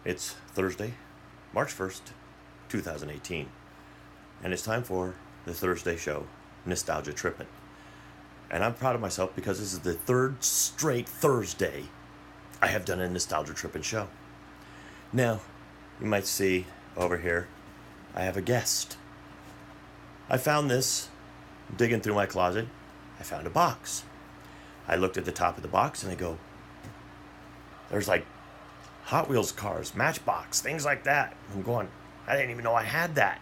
It's Thursday, March 1st, 2018, and it's time for the Thursday show, Nostalgia Trippin'. And I'm proud of myself because this is the third straight Thursday I have done a Nostalgia Trippin' show. Now, you might see over here, I have a guest. I found this digging through my closet. I found a box. I looked at the top of the box and I go, there's like Hot Wheels cars, Matchbox, things like that. I'm going, I didn't even know I had that.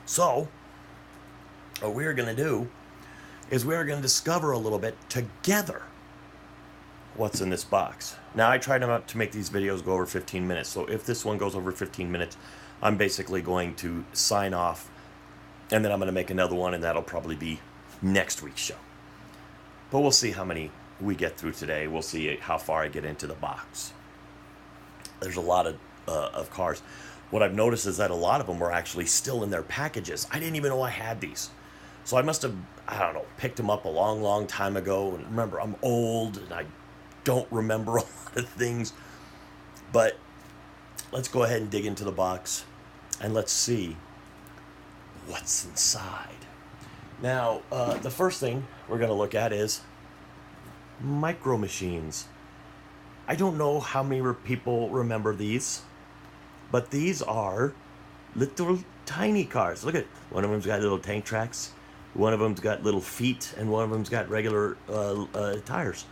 So, what we're going to do is we're going to discover a little bit together what's in this box. Now, I try not to make these videos go over 15 minutes. So if this one goes over 15 minutes, I'm basically going to sign off. And then I'm going to make another one, and that'll probably be next week's show. But we'll see how many we get through today. We'll see how far I get into the box. There's a lot of cars. What I've noticed is that a lot of them were actually still in their packages. I didn't even know I had these. So I must have, picked them up a long, long time ago. And remember, I'm old and I don't remember a lot of things. But let's go ahead and dig into the box and let's see what's inside. Now, the first thing we're going to look at is Micro Machines. I don't know how many people remember these, but these are little tiny cars. Look at, one of them's got little tank tracks, one of them's got little feet, and one of them's got regular tires.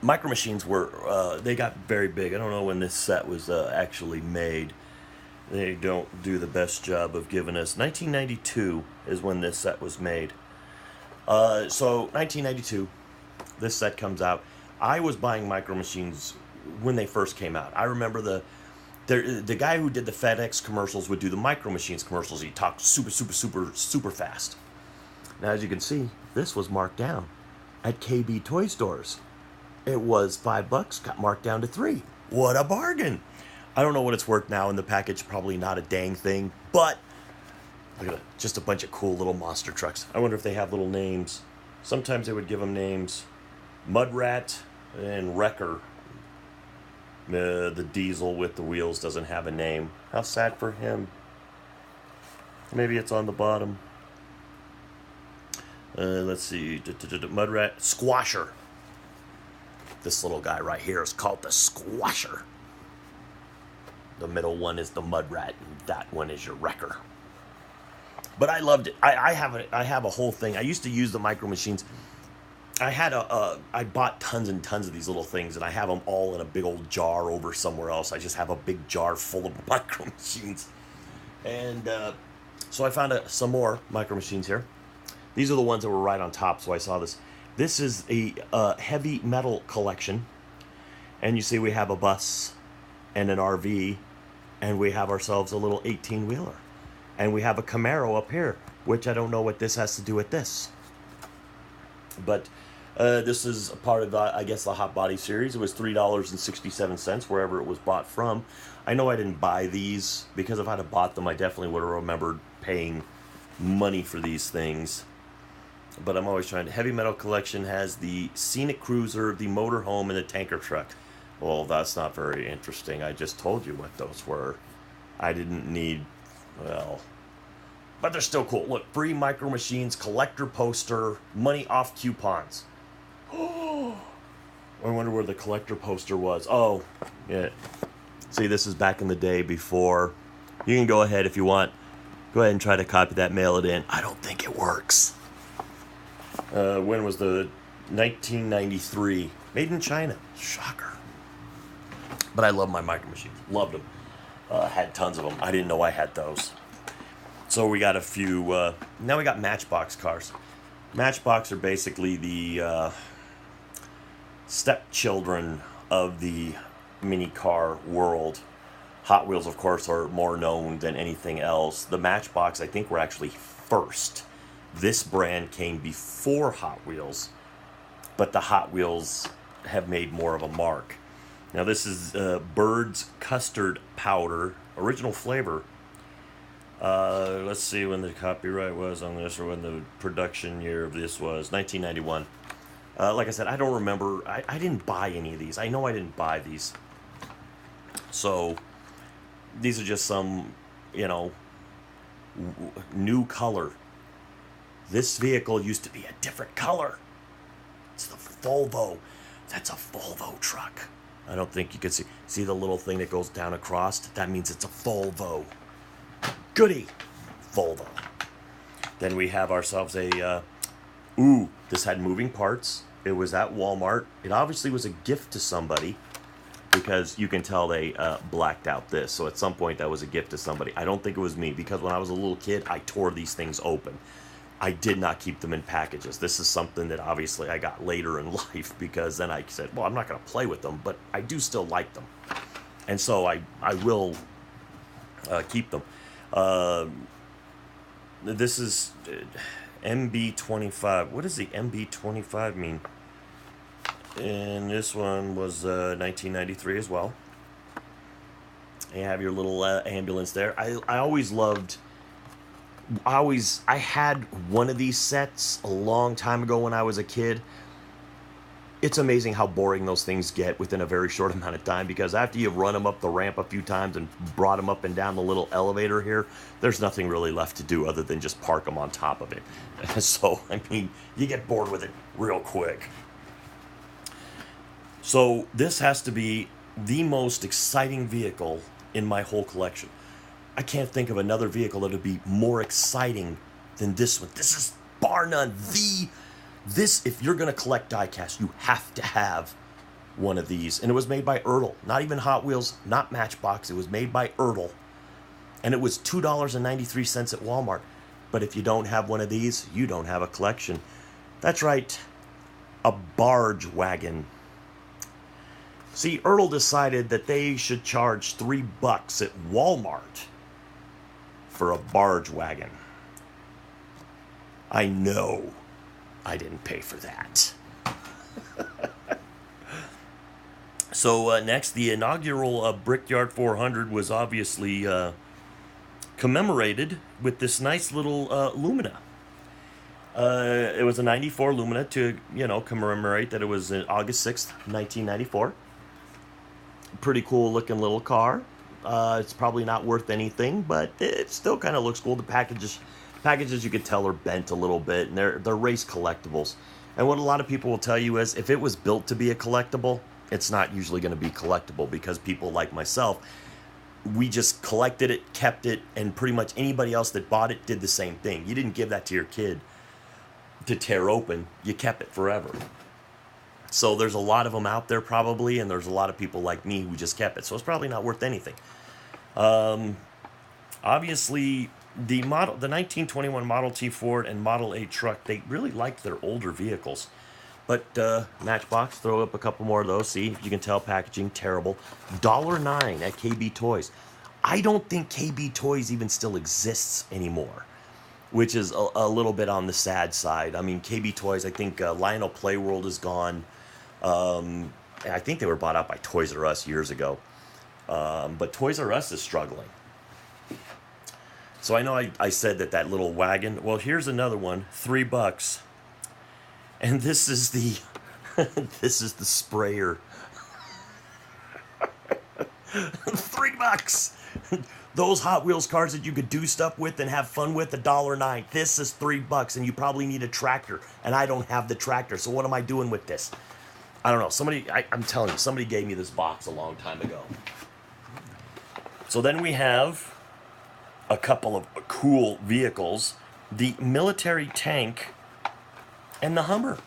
Micro Machines were, they got very big. I don't know when this set was actually made. They don't do the best job of giving us. 1992 is when this set was made. So 1992, this set comes out. I was buying Micro Machines when they first came out. I remember the guy who did the FedEx commercials would do the Micro Machines commercials. He talked super fast. Now, as you can see, this was marked down at KB Toy Stores. It was $5, got marked down to $3. What a bargain! I don't know what it's worth now in the package. Probably not a dang thing, but look at it, just a bunch of cool little monster trucks. I wonder if they have little names. Sometimes they would give them names. Mudrat and Wrecker. The diesel with the wheels doesn't have a name. How sad for him. Maybe it's on the bottom. Let's see. Mudrat. Squasher. This little guy right here is called the Squasher. The middle one is the Mudrat, and that one is your Wrecker. But I loved it. I have a whole thing. I used to use the Micro Machines. I bought tons and tons of these little things, and I have them all in a big old jar over somewhere else. I just have a big jar full of Micro Machines. And so I found some more Micro Machines here. These are the ones that were right on top, so I saw this. This is a heavy metal collection. And you see we have a bus and an RV, and we have ourselves a little 18-wheeler. And we have a Camaro up here, which I don't know what this has to do with this. But this is a part of, the Hot Body series. It was $3.67 wherever it was bought from. I know I didn't buy these, because if I'd have bought them, I definitely would have remembered paying money for these things. But I'm always trying to. Heavy Metal Collection has the Scenic Cruiser, the Motorhome, and the Tanker Truck. Well, that's not very interesting. I just told you what those were. I didn't need, but they're still cool. Look, free Micro Machines, collector poster, money off coupons. Oh, I wonder where the collector poster was. Oh, yeah. See, this is back in the day before. You can go ahead if you want. Go ahead and try to copy that, mail it in. I don't think it works. When was the 1993? Made in China. Shocker. But I love my Micro Machines. Loved them. Had tons of them. I didn't know I had those. So we got a few. Now we got Matchbox cars. Matchbox are basically the stepchildren of the mini car world. Hot Wheels, of course, are more known than anything else. The Matchbox, I think, were actually first. This brand came before Hot Wheels, but the Hot Wheels have made more of a mark. Now this is Bird's Custard Powder, original flavor. Let's see when the copyright was on this, or when the production year of this was. 1991. Like I said, I don't remember. I didn't buy any of these. I know I didn't buy these. So these are just some, you know, new color. This vehicle used to be a different color. It's the Volvo. That's a Volvo truck. I don't think you can see the little thing that goes down across? That means it's a Volvo. Goody. Volvo. Then we have ourselves a, this had moving parts. It was at Walmart. It obviously was a gift to somebody because you can tell they blacked out this. So at some point that was a gift to somebody. I don't think it was me because when I was a little kid, I tore these things open. I did not keep them in packages. This is something that obviously I got later in life because then I said, well, I'm not going to play with them, but I do still like them. And so I will keep them. This is MB25. What does the MB25 mean? And this one was 1993 as well. You have your little ambulance there. I always loved... I had one of these sets a long time ago when I was a kid. It's amazing how boring those things get within a very short amount of time because after you've run them up the ramp a few times and brought them up and down the little elevator here, there's nothing really left to do other than just park them on top of it. So, I mean, you get bored with it real quick. So, this has to be the most exciting vehicle in my whole collection. I can't think of another vehicle that would be more exciting than this one. This is bar none this, if you're going to collect diecast, you have to have one of these. And it was made by Ertl, not even Hot Wheels, not Matchbox. It was made by Ertl. And it was $2.93 at Walmart. But if you don't have one of these, you don't have a collection. That's right, a barge wagon. See, Ertl decided that they should charge $3 at Walmart for a barge wagon. I know I didn't pay for that. So next, the inaugural Brickyard 400 was obviously commemorated with this nice little Lumina. It was a 94 Lumina to, commemorate that it was August 6th, 1994. Pretty cool looking little car. It's probably not worth anything, but it still kind of looks cool. The packages you could tell are bent a little bit, and they're race collectibles. And what a lot of people will tell you is if it was built to be a collectible, it's not usually going to be collectible because people like myself, we just collected it, kept it, and pretty much anybody else that bought it did the same thing. You didn't give that to your kid to tear open. You kept it forever. So there's a lot of them out there probably, and there's a lot of people like me who just kept it. So it's probably not worth anything. Obviously, the 1921 Model T Ford and Model A truck, they really liked their older vehicles. But Matchbox, throw up a couple more of those. See, you can tell packaging, terrible. $1.09 at KB Toys. I don't think KB Toys even still exists anymore, which is a little bit on the sad side. I mean, KB Toys, I think Lionel Playworld is gone. I think they were bought out by Toys R Us years ago. But Toys R Us is struggling. So I know I said that little wagon. Well, here's another one, $3. And this is the this is the sprayer. $3. Those Hot Wheels cars that you could do stuff with and have fun with, $1.09. This is $3, and you probably need a tractor, and I don't have the tractor. So what am I doing with this? I don't know. I'm telling you, somebody gave me this box a long time ago. So then we have a couple of cool vehicles, the military tank and the Hummer.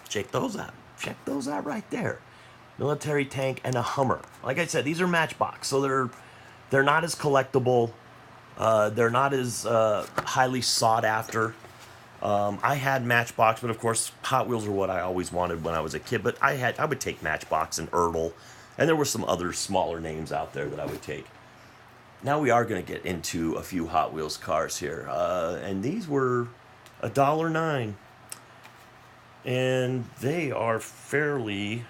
Check those out. Check those out right there. Military tank and a Hummer. Like I said, these are Matchbox, so they're not as collectible. They're not as highly sought after. I had Matchbox, but of course Hot Wheels are what I always wanted when I was a kid. But I would take Matchbox and Ertl, and there were some other smaller names out there that I would take. Now we are going to get into a few Hot Wheels cars here, and these were $1.09, and they are fairly.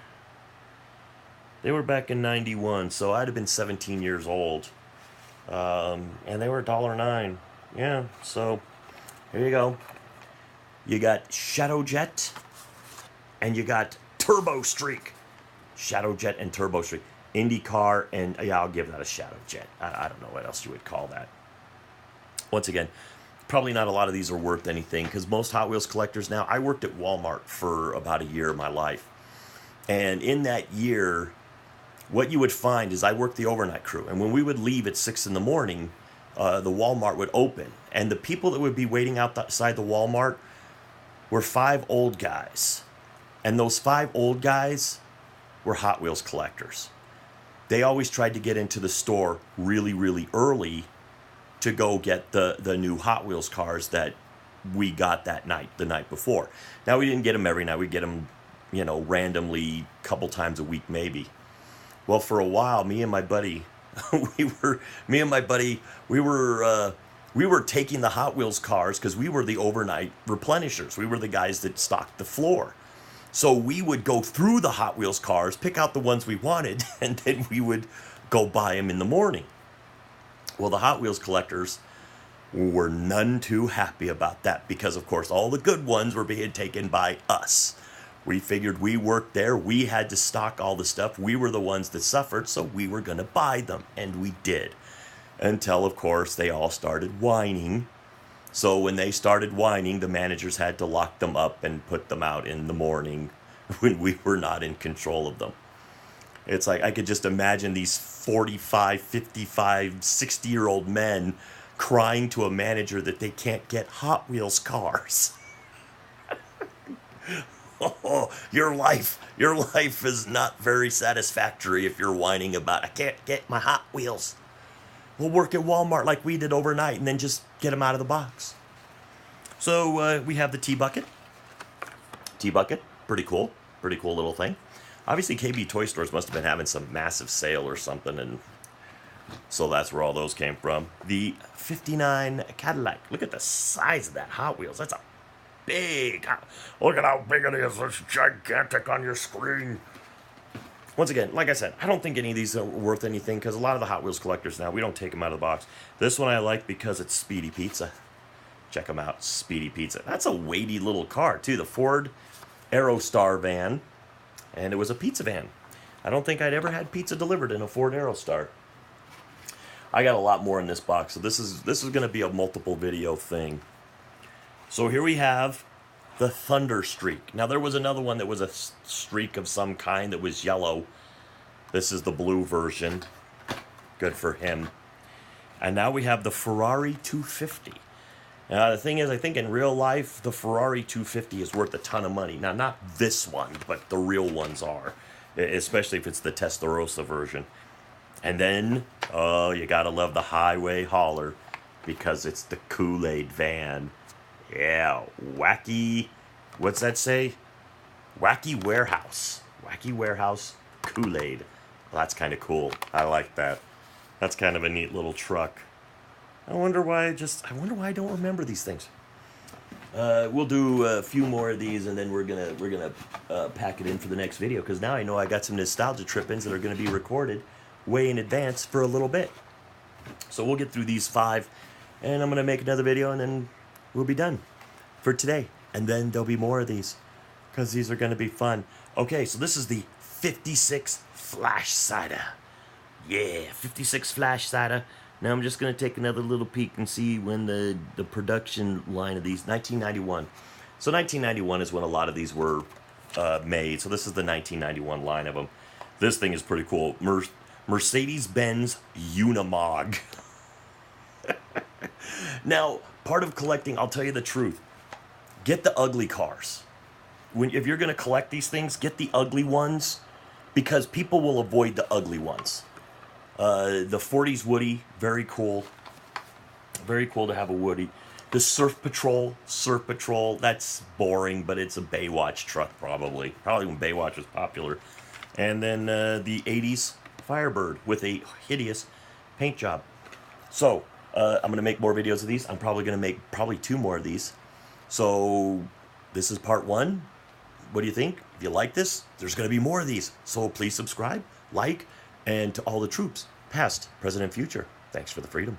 They were back in '91, so I'd have been 17 years old, and they were $1.09. Yeah, so here you go. You got Shadow Jet, And you got Turbo Streak, Shadow Jet and Turbo Streak, IndyCar, and yeah, I'll give that a Shadow Jet. I don't know what else you would call that. Once again, probably not a lot of these are worth anything because most Hot Wheels collectors now, I worked at Walmart for about a year of my life. And in that year, what you would find is I worked the overnight crew. And when we would leave at 6 in the morning, the Walmart would open. And the people that would be waiting outside the Walmart were 5 old guys. And those 5 old guys were Hot Wheels collectors. They always tried to get into the store really, really early to go get the new Hot Wheels cars that we got that night, the night before. Now, we didn't get them every night. We'd get them, you know, randomly, a couple times a week maybe. Well, for a while, me and my buddy, we were taking the Hot Wheels cars because we were the overnight replenishers. We were the guys that stocked the floor. So we would go through the Hot Wheels cars, pick out the ones we wanted, and then we would go buy them in the morning. Well, the Hot Wheels collectors were none too happy about that because, of course, all the good ones were being taken by us. We figured we worked there. We had to stock all the stuff. We were the ones that suffered, so we were going to buy them, and we did. Until, of course, they all started whining. So when they started whining, the managers had to lock them up and put them out in the morning when we were not in control of them. It's like I could just imagine these 45, 55, 60-year-old men crying to a manager that they can't get Hot Wheels cars. Oh, your life is not very satisfactory if you're whining about, I can't get my Hot Wheels. We'll work at Walmart like we did overnight and then just get them out of the box. So we have the T-Bucket. T-Bucket, pretty cool little thing. Obviously, KB Toy Stores must have been having some massive sale or something, and so that's where all those came from. The 59 Cadillac. Look at the size of that Hot Wheels. That's a big... Look at how big it is. It's gigantic on your screen. Once again, like I said, I don't think any of these are worth anything because a lot of the Hot Wheels collectors now, we don't take them out of the box. This one I like because it's Speedy Pizza. Check them out, Speedy Pizza. That's a weighty little car, too. The Ford Aerostar van, and it was a pizza van. I don't think I'd ever had pizza delivered in a Ford Aerostar. I got a lot more in this box, so this is going to be a multiple video thing. So here we have the Thunder Streak. Now, there was another one that was a streak of some kind that was yellow. This is the blue version. Good for him. And now we have the Ferrari 250. Now, the thing is, I think in real life, the Ferrari 250 is worth a ton of money. Now, not this one, but the real ones are. Especially if it's the Testarossa version. And then, oh, you gotta love the Highway Hauler because it's the Kool-Aid van. Yeah, wacky, what's that say? Wacky Warehouse. Wacky Warehouse Kool-Aid. Well, that's kind of cool. I like that. That's kind of a neat little truck. I wonder why I don't remember these things. We'll do a few more of these, and then we're gonna pack it in for the next video, because now I know I got some nostalgia trip-ins that are gonna be recorded way in advance for a little bit. So we'll get through these 5, and I'm gonna make another video, and then we'll be done for today. And then there'll be more of these, because these are gonna be fun. Okay, so this is the 56 Flash Cider. Yeah, 56 Flash Cider. Now I'm just going to take another little peek and see when the production line of these, 1991. So 1991 is when a lot of these were made. So this is the 1991 line of them. This thing is pretty cool. Mercedes-Benz Unimog. Now, part of collecting, I'll tell you the truth, get the ugly cars. If you're going to collect these things, get the ugly ones, because people will avoid the ugly ones. The 40s Woody, very cool. Very cool to have a Woody. The Surf Patrol, that's boring, but it's a Baywatch truck probably. Probably when Baywatch was popular. And then the 80s Firebird with a hideous paint job. So, I'm going to make more videos of these. I'm probably going to make 2 more of these. So, this is part 1. What do you think? If you like this, there's going to be more of these. So please subscribe, like, and to all the troops, past, present, and future, thanks for the freedom.